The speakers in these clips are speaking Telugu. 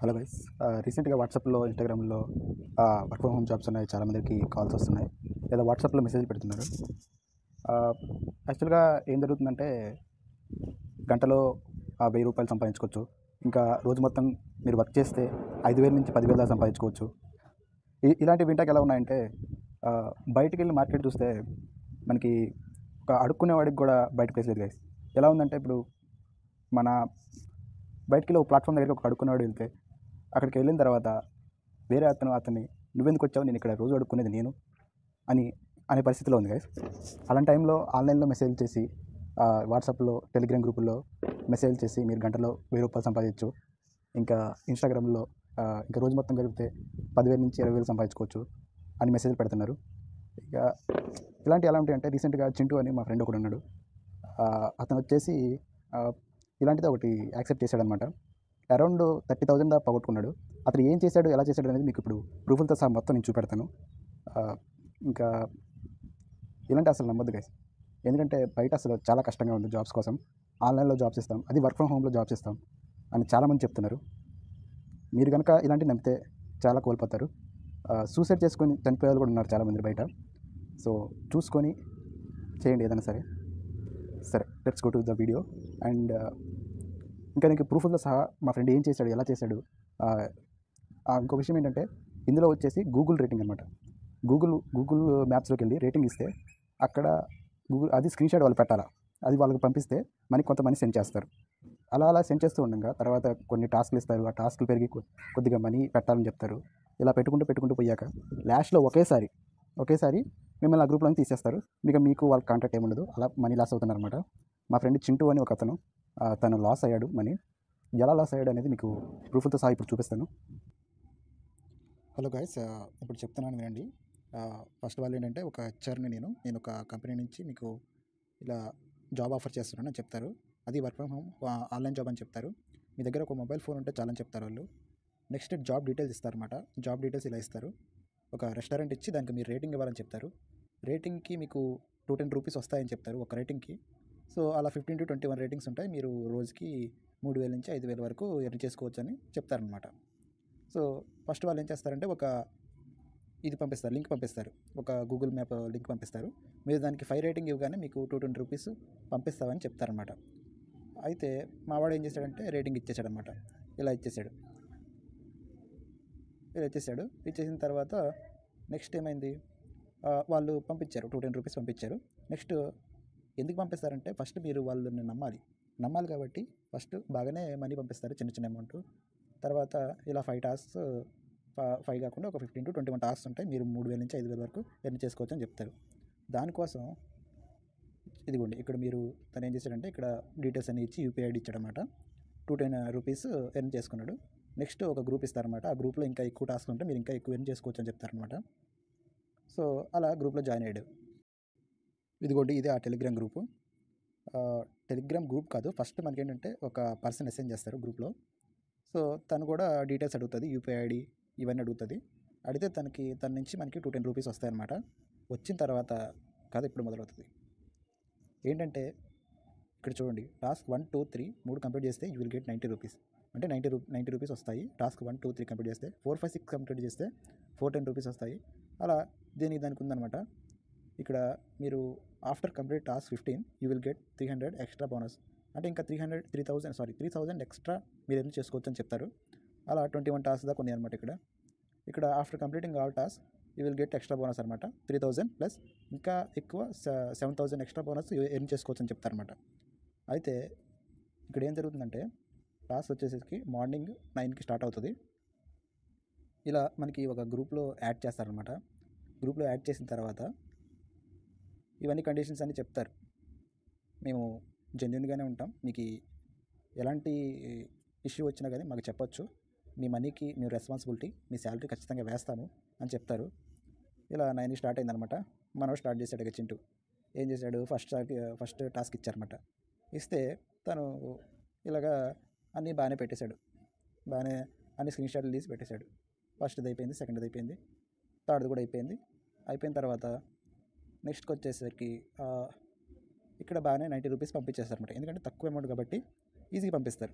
Hello guys. రీసెంట్‌గా వాట్సాప్‌లో, ఇన్‌స్టాగ్రామ్‌లో వర్క్ ఫ్రమ్ హోమ్ జాబ్స్ ఉన్నాయి. చాలా మందికి కాల్స్ వస్తున్నాయి. లేదా వాట్సాప్‌లో మెసేజ్ పెడుతున్నారు. ఆహ్, యాక్చువల్‌గా ఏం జరుగుతుందంటే గంటలో రూ. 1000 సంపాదించుకోవచ్చు. ఇంకా రోజు మొత్తం మీరు వర్క్ చేస్తే 5,000 నుంచి 10,000 దాకా సంపాదించుకోవచ్చు. ఇలాంటివి వింటాకి ఎలా ఉన్నాయంటే బయటికెళ్ళి మార్కెట్ చూస్తే మనకి ఒక అడుక్కునేవాడికి కూడా బయట ప్లేస్ లేదు గైస్. ఎలా ఉందంటే ఇప్పుడు మన బయటికెళ్ళి ఒక ప్లాట్‌ఫామ్ దగ్గరికి ఒక అడుక్కునేవాడు వెళ్తే అక్కడికి వెళ్ళిన తర్వాత వేరే అతన్ని నువ్వెందుకు వచ్చావు, నేను ఇక్కడ రోజు అడుక్కునేది నేను అని అనే పరిస్థితిలో ఉంది గైస్. అలాంటి టైంలో ఆన్లైన్లో మెసేజ్ చేసి వాట్సాప్లో, టెలిగ్రామ్ గ్రూపుల్లో మెసేజ్ చేసి మీరు గంటలో రూ. 1000 సంపాదించు. ఇంకా ఇన్స్టాగ్రామ్లో ఇంకా రోజు మొత్తం కలిపితే 10,000 నుంచి 20,000 సంపాదించుకోవచ్చు అని మెసేజ్ పెడుతున్నారు. ఇక ఇలాంటివి ఎలా ఉంటాయంటే రీసెంట్గా చింటూ అని మా ఫ్రెండ్ ఒకడు ఉన్నాడు. అతను వచ్చేసి ఇలాంటిది ఒకటి యాక్సెప్ట్ చేశాడనమాట. అరౌండ్ 30,000 దాకా పోగొట్టుకున్నాడు. అతను ఏం చేశాడు, ఎలా చేశాడు అనేది మీకు ఇప్పుడు ప్రూఫ్‌లతో సహా మొత్తం నేను చూపెడతాను. ఇంకా ఇలాంటి అసలు నమ్మొద్దు గైస్. ఎందుకంటే బయట అసలు చాలా కష్టంగా ఉంది జాబ్స్ కోసం. ఆన్లైన్‌లో జాబ్స్ ఇస్తాం, అది వర్క్ ఫ్రమ్ హోమ్‌లో జాబ్స్ ఇస్తాం అని చాలామంది చెప్తున్నారు. మీరు కనుక ఇలాంటివి నమ్మితే చాలా కోల్పోతారు. సూసైడ్ చేసుకొని చనిపోయే వాళ్ళు కూడా ఉన్నారు చాలామంది బయట. సో చూసుకొని చేయండి ఏదైనా సరే. సరే, let's go to the video. And ఇంకా నీకు ప్రూఫ్‌లతో సహా మా ఫ్రెండ్ ఏం చేశాడు, ఎలా చేశాడు. ఇంకో విషయం ఏంటంటే ఇందులో వచ్చేసి గూగుల్ రేటింగ్ అనమాట. గూగుల్ మ్యాప్స్లోకి వెళ్ళి రేటింగ్ ఇస్తే అక్కడ అది స్క్రీన్ షాట్ వాళ్ళు పెట్టాలా, అది వాళ్ళకి పంపిస్తే మనకి కొంతమంది సెండ్ చేస్తారు. అలా సెండ్ చేస్తూ ఉండగా తర్వాత కొన్ని టాస్క్లు ఇస్తారు. ఆ టాస్క్లు పెరిగి కొద్దిగా మనీ పెట్టాలని చెప్తారు. ఇలా పెట్టుకుంటూ పోయాక లాస్ట్లో ఒకేసారి మిమ్మల్ని ఆ గ్రూప్లోని తీసేస్తారు. మీకు వాళ్ళ కాంటాక్ట్ ఏముండదు. అలా మనీ లాస్ అవుతున్నారనమాట. మా ఫ్రెండ్ చింటూ అని ఒక అతను, తను లాస్ అయ్యాడు మనీ. ఎలా లాస్ అయ్యాడు అనేది మీకు ప్రూఫ్లతో సహా ఇప్పుడు చూపిస్తాను. హలో గైస్, ఇప్పుడు చెప్తున్నాను వినండి. ఫస్ట్ వాళ్ళు ఏంటంటే ఒక హెచ్ఆర్ని నేను ఒక కంపెనీ నుంచి మీకు ఇలా జాబ్ ఆఫర్ చేస్తున్నాను అని చెప్తారు. అది work from home online job అని చెప్తారు. మీ దగ్గర ఒక మొబైల్ ఫోన్ ఉంటే చాలని చెప్తారు వాళ్ళు. నెక్స్ట్ జాబ్ డీటెయిల్స్ ఇస్తారన్నమాట. జాబ్ డీటెయిల్స్ ఇలా ఇస్తారు. ఒక రెస్టారెంట్ ఇచ్చి దానికి మీరు రేటింగ్ ఇవ్వాలని చెప్తారు. రేటింగ్కి మీకు ₹210 వస్తాయని చెప్తారు ఒక రేటింగ్కి. సో అలా 15-21 రేటింగ్స్ ఉంటాయి. మీరు రోజుకి 3,000 నుంచి 5,000 వరకు ఎర్న్ చేసుకోవచ్చు అని చెప్తారనమాట. సో ఫస్ట్ వాళ్ళు ఏం చేస్తారంటే ఇది పంపిస్తారు, లింక్ పంపిస్తారు. ఒక గూగుల్ మ్యాప్ లింక్ పంపిస్తారు. మీరు దానికి 5 రేటింగ్ ఇవ్వగానే మీకు ₹220 పంపిస్తామని చెప్తారనమాట. అయితే మావాడు ఏం చేశాడంటే రేటింగ్ ఇచ్చేసాడనమాట. ఇలా ఇచ్చేసాడు. ఇచ్చేసిన తర్వాత నెక్స్ట్ ఏమైంది, వాళ్ళు పంపించారు, ₹210 పంపించారు. నెక్స్ట్ ఎందుకు పంపిస్తారంటే ఫస్ట్ మీరు వాళ్ళని నమ్మాలి కాబట్టి ఫస్ట్ బాగానే మనీ పంపిస్తారు, చిన్న చిన్న అమౌంట్. తర్వాత ఇలా 5 టాస్క్స్, 5 కాకుండా ఒక 15-21 టాస్క్స్ ఉంటాయి. మీరు 3,000 నుంచి 5,000 వరకు ఎర్న్ చేసుకోవచ్చు అని చెప్తారు. దానికోసం ఇదిగోండి ఇక్కడ మీరు తను ఏం చేశాడంటే ఇక్కడ డీటెయిల్స్ అన్ని ఇచ్చి యూపీఐ ఐడి ఇచ్చాడనమాట. ₹210 ఎర్న్ చేసుకున్నాడు. నెక్స్ట్ ఒక గ్రూప్ ఇస్తారనమాట. ఆ గ్రూప్లో ఇంకా ఎక్కువ టాస్క్ ఉంటే మీరు ఇంకా ఎక్కువ ఎర్న్ చేసుకోవచ్చు అని చెప్తారనమాట. సో అలా గ్రూప్లో జాయిన్ అయ్యాడు. ఇదిగోండి ఇదే ఆ టెలిగ్రామ్ గ్రూపు. టెలిగ్రామ్ గ్రూప్ కాదు, ఫస్ట్ మనకి ఏంటంటే ఒక పర్సన్ మెసేజ్ చేస్తారు గ్రూప్లో. సో తను కూడా డీటెయిల్స్ అడుగుతుంది, యూపీఐ ఐడి ఇవన్నీ అడుగుతుంది. అడిగితే తన నుంచి మనకి ₹210 వస్తాయన్నమాట. వచ్చిన తర్వాత కథ ఇప్పుడు మొదలవుతుంది. ఏంటంటే ఇక్కడ చూడండి, టాస్క్ 1, 2, 3 3 కంప్లీట్ చేస్తే యూ విల్ గెట్ ₹90. అంటే ₹90 వస్తాయి. టాస్క్ 1, 2, 3 కంప్లీట్ చేస్తే 4, 5, 6 కంప్లీట్ చేస్తే ₹410 వస్తాయి. అలా దానికి ఉందన్నమాట. ఇక్కడ మీరు after complete task 15 you will get 300 extra bonus. అంటే ఇంకా 3,000 ఎక్స్ట్రా మీరు ఎర్న్ చేసుకోవచ్చు అని చెప్తారు. అలా 21 టాస్క్ దాకా ఉన్నాయి అనమాట. ఇక్కడ after completing all task you will get extra bonus అనమాట. 3,000 ప్లస్ ఇంకా ఎక్కువ 7,000 ఎక్స్ట్రా బోనస్ ఎర్న్ చేసుకోవచ్చు అని చెప్తారనమాట. అయితే ఇక్కడ ఏం జరుగుతుందంటే టాస్క్ వచ్చేసరికి మార్నింగ్ 9కి స్టార్ట్ అవుతుంది. ఇలా మనకి ఒక గ్రూప్లో యాడ్ చేస్తారనమాట. గ్రూప్లో యాడ్ చేసిన తర్వాత ఇవన్నీ కండిషన్స్ అన్నీ చెప్తారు. మేము జెన్యూన్గానే ఉంటాం, మీకు ఎలాంటి ఇష్యూ వచ్చినా కానీ మాకు చెప్పొచ్చు, మీ మనీకి మేము రెస్పాన్సిబిలిటీ, మీ శాలరీ ఖచ్చితంగా వేస్తాము అని చెప్తారు. ఇలా 9కి స్టార్ట్ అయిందనమాట. మనోడు స్టార్ట్ చేశాడు. చింటూ ఏం చేశాడు, ఫస్ట్ టాస్క్ ఇచ్చారనమాట. ఇస్తే తను ఇలాగా అన్నీ బాగానే పెట్టేశాడు. బాగానే అన్ని స్క్రీన్ షాట్లు తీసి పెట్టేశాడు. ఫస్ట్ది అయిపోయింది, సెకండ్ది అయిపోయింది, థర్డ్ది కూడా అయిపోయింది. అయిపోయిన తర్వాత నెక్స్ట్కి వచ్చేసరికి ఇక్కడ బాగానే ₹90 పంపించేస్తారు అనమాట. ఎందుకంటే తక్కువ అమౌంట్ కాబట్టి ఈజీగా పంపిస్తారు.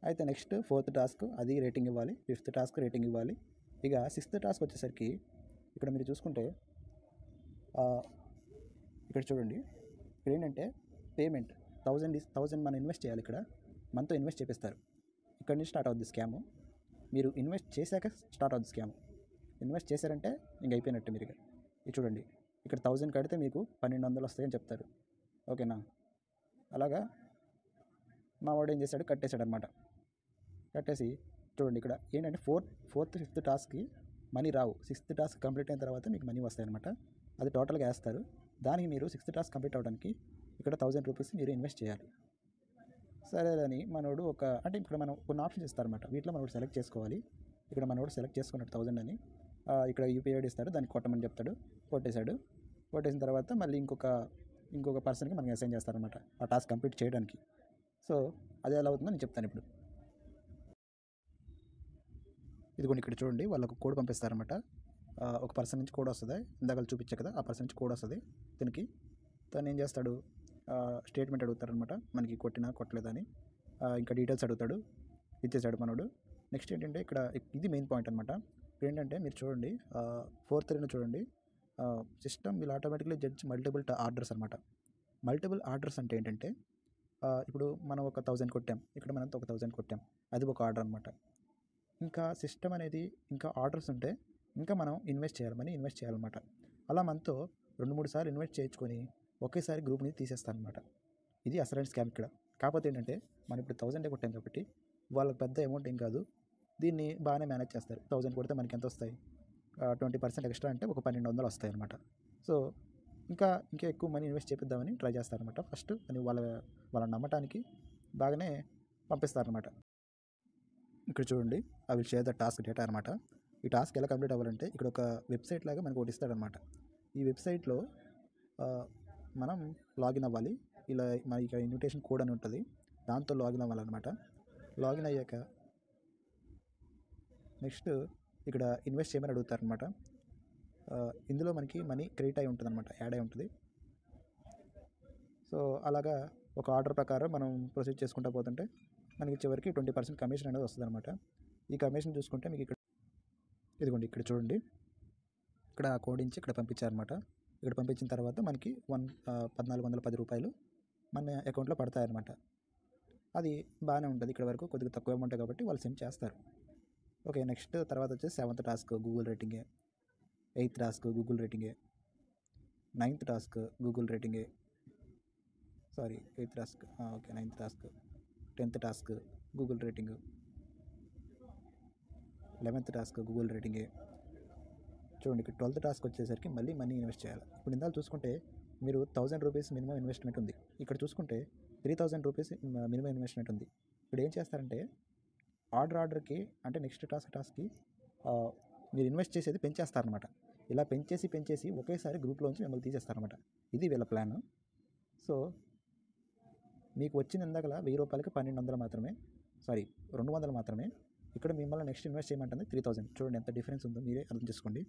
అయితే నెక్స్ట్ 4th టాస్క్ అది రేటింగ్ ఇవ్వాలి, 5th టాస్క్ రేటింగ్ ఇవ్వాలి. ఇక 6th టాస్క్ వచ్చేసరికి ఇక్కడ మీరు చూసుకుంటే ఇక్కడ చూడండి, ఇక్కడ ఏంటంటే పేమెంట్ 1000 మనం ఇన్వెస్ట్ చేయాలి. ఇక్కడ మనతో ఇన్వెస్ట్ చేపిస్తారు. ఇక్కడ నుంచి స్టార్ట్ అవుద్ది స్కాము. మీరు ఇన్వెస్ట్ చేశాక స్టార్ట్ అవుద్ది స్కామ్. ఇన్వెస్ట్ చేశారంటే ఇంక అయిపోయినట్టు. మీరు ఇది చూడండి, ఇక్కడ 1000 కడితే మీకు 1200 వస్తాయని చెప్తారు. ఓకేనా? అలాగా మా వాడు ఏం చేశాడు, కట్టేశాడు అనమాట. కట్టేసి చూడండి, ఇక్కడ ఏంటంటే 4th 5th టాస్క్కి మనీ రావు. 6th టాస్క్ కంప్లీట్ అయిన తర్వాత మీకు మనీ వస్తాయి అనమాట. అది టోటల్గా వేస్తారు. దానికి మీరు 6th టాస్క్ కంప్లీట్ అవ్వడానికి ఇక్కడ 1000 రూపీస్ మీరు ఇన్వెస్ట్ చేయాలి. సరే అని మనోడు అంటే ఇక్కడ మనం కొన్ని ఆప్షన్స్ ఇస్తారన్నమాట. వీటిలో మనోడు సెలెక్ట్ చేసుకోవాలి. ఇక్కడ మనోడు సెలెక్ట్ చేసుకున్నట్టు 1000 అని ఇక్కడ యూపీఐ ఐడి ఇస్తారు, దానికి కొట్టమని చెప్తాడు. కొట్టేశాడు. కొట్టేసిన తర్వాత మళ్ళీ ఇంకొక పర్సన్కి మనకి అసైన్ చేస్తారనమాట ఆ టాస్క్ కంప్లీట్ చేయడానికి. సో అది ఎలా అవుతుందో నేను చెప్తాను ఇప్పుడు. ఇదిగోండి, ఇక్కడ చూడండి, వాళ్ళకు కోడ్ పంపిస్తారనమాట. ఒక పర్సన్ నుంచి కోడ్ వస్తుంది. ఇందాక చూపించా కదా, ఆ పర్సన్ నుంచి కోడ్ వస్తుంది. దీనికి తను ఏం చేస్తాడు, స్టేట్మెంట్ అడుగుతారనమాట, మనకి కొట్టలేదని. ఇంకా డీటెయిల్స్ అడుగుతాడు. ఇచ్చేసాడు మనోడు. నెక్స్ట్ ఏంటంటే ఇక్కడ ఇది మెయిన్ పాయింట్ అనమాట. ఇప్పుడు ఏంటంటే మీరు చూడండి, 4th లైన్ చూడండి, system will automatically judge multiple orders అనమాట. మల్టిపుల్ ఆర్డర్స్ అంటే ఏంటంటే ఇప్పుడు మనం ఒక 1000 కొట్టాం, ఇక్కడ మనం ఒక 1000 కొట్టాం, అది ఒక ఆర్డర్ అనమాట. ఇంకా సిస్టమ్ అనేది ఇంకా ఆర్డర్స్ ఉంటే ఇంకా మనం ఇన్వెస్ట్ చేయాలన్నమాట. అలా మనతో 2-3 సార్లు ఇన్వెస్ట్ చేయించుకొని ఒకేసారి గ్రూప్ని తీసేస్తారనమాట. ఇది అసలైన స్కామ్ ఇక్కడ. కాకపోతే ఏంటంటే మనం ఇప్పుడు 1000 కొట్టాం కాబట్టి వాళ్ళకి పెద్ద అమౌంట్ ఏం కాదు. దీన్ని బాగానే మేనేజ్ చేస్తారు. 1000 కొడితే మనకి ఎంత వస్తాయి, 20% ఎక్స్ట్రా అంటే ఒక 1200 వస్తాయి అనమాట. సో ఇంకా ఎక్కువ మనీ ఇన్వెస్ట్ చేపిద్దామని ట్రై చేస్తారనమాట. ఫస్ట్ అని వాళ్ళ నమ్మటానికి బాగానే పంపిస్తారనమాట. ఇక్కడ చూడండి, అవి షేర్ ద టాస్క్ డేటా అనమాట. ఈ టాస్క్ ఎలా కంప్లీట్ అవ్వాలంటే ఇక్కడ ఒక వెబ్సైట్ లాగా మనకు ఒకటి ఇస్తాడనమాట. ఈ వెబ్సైట్లో మనం లాగిన్ అవ్వాలి. ఇలా మనకి ఇన్విటేషన్ కోడ్ అని ఉంటుంది, దాంతో లాగిన్ అవ్వాలన్నమాట. లాగిన్ అయ్యాక నెక్స్ట్ ఇక్కడ ఇన్వెస్ట్ చేయమని అడుగుతారనమాట. ఇందులో మనకి మనీ క్రెడిట్ అయి ఉంటుంది అనమాట, యాడ్ అయి ఉంటుంది. సో అలాగా ఒక ఆర్డర్ ప్రకారం మనం ప్రొసీడ్ చేసుకుంటూ పోతుంటే మనకి చివరికి 20% కమిషన్ అనేది వస్తుంది అనమాట. ఈ కమిషన్ చూసుకుంటే మీకు ఇదిగోండి, ఇక్కడ చూడండి, ఇక్కడ కోడించి ఇక్కడ పంపించారనమాట. ఇక్కడ పంపించిన తర్వాత మనకి 1410 రూపాయలు మన అకౌంట్లో పడతాయన్నమాట. అది బాగానే ఉంటుంది. ఇక్కడ వరకు కొద్దిగా తక్కువ అమౌంట్ కాబట్టి వాళ్ళు సెండ్ చేస్తారు. ఓకే, నెక్స్ట్ తర్వాత వచ్చేసి 7th టాస్క్ గూగుల్ రేటింగే, 8th టాస్క్ గూగుల్ రేటింగే, 9th టాస్క్ గూగుల్ రేటింగే, 8th task okay, 9th task, 10th task Google rating, 11th task Google రేటింగే. చూడండి, ఇక్కడ 12th టాస్క్ వచ్చేసరికి మళ్ళీ మనీ ఇన్వెస్ట్ చేయాలి. ఇప్పుడు ఇందాక చూసుకుంటే మీరు 1000 రూపీస్ మినిమం ఇన్వెస్ట్మెంట్ ఉంది. ఇక్కడ చూసుకుంటే 3000 రూపీస్ మినిమం ఇన్వెస్ట్మెంట్ ఉంది. ఇప్పుడు ఏం చేస్తారంటే ఆర్డర్కి అంటే నెక్స్ట్ టాస్క్కి మీరు ఇన్వెస్ట్ చేసేది పెంచేస్తారనమాట. ఇలా పెంచేసి ఒకేసారి గ్రూప్లోంచి మిమ్మల్ని తీసేస్తారనమాట. ఇది వీళ్ళ ప్లాన్. సో మీకు వచ్చిన ఇందాకల 1000 రూపాయలకి 1200 మాత్రమే, 200 మాత్రమే. ఇక్కడ మిమ్మల్ని నెక్స్ట్ ఇన్వెస్ట్ చేయమంటుంది 3000. చూడండి ఎంత డిఫరెన్స్ ఉందో, మీరే అర్థం చేసుకోండి.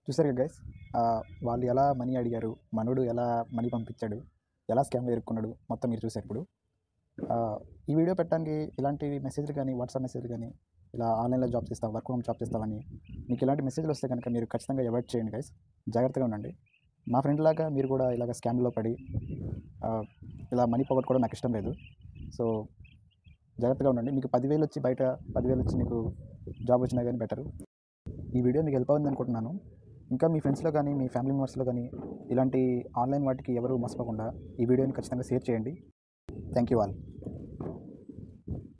చూసారు కదా గైస్, వాళ్ళు ఎలా మనీ అడిగారు, మనోడు ఎలా మనీ పంపించాడు, ఎలా స్కామ్లో ఇరుక్కున్నాడు, మొత్తం మీరు చూసారు. ఇప్పుడు ఈ వీడియో పెట్టడానికి ఇలాంటి మెసేజ్లు కానీ, వాట్సాప్ మెసేజ్లు కానీ, ఇలా ఆన్లైన్లో జాబ్స్ ఇస్తాం, వర్క్ ఫ్రమ్ జాబ్స్ ఇస్తామని మీకు ఇలాంటి మెసేజ్లు వస్తే కనుక మీరు ఖచ్చితంగా అవాయిడ్ చేయండి గైస్. జాగ్రత్తగా ఉండండి. మా ఫ్రెండ్ లాగా మీరు కూడా ఇలాగ స్కామ్లో పడి ఇలా మనీ పోగొట్టుకోవడం నాకు ఇష్టం లేదు. సో జాగ్రత్తగా ఉండండి. మీకు 10,000 వచ్చి బయట 10,000 వచ్చి మీకు జాబ్ వచ్చినా కానీ బెటరు. ఈ వీడియో మీకు హెల్ప్ అవుతుంది అనుకుంటున్నాను. ఇంకా మీ ఫ్రెండ్స్లో కానీ, మీ ఫ్యామిలీ మెంబర్స్లో కానీ ఇలాంటి ఆన్లైన్ వాటికి ఎవరు మోసపోకుండా ఈ వీడియోని ఖచ్చితంగా షేర్ చేయండి. Thank you all.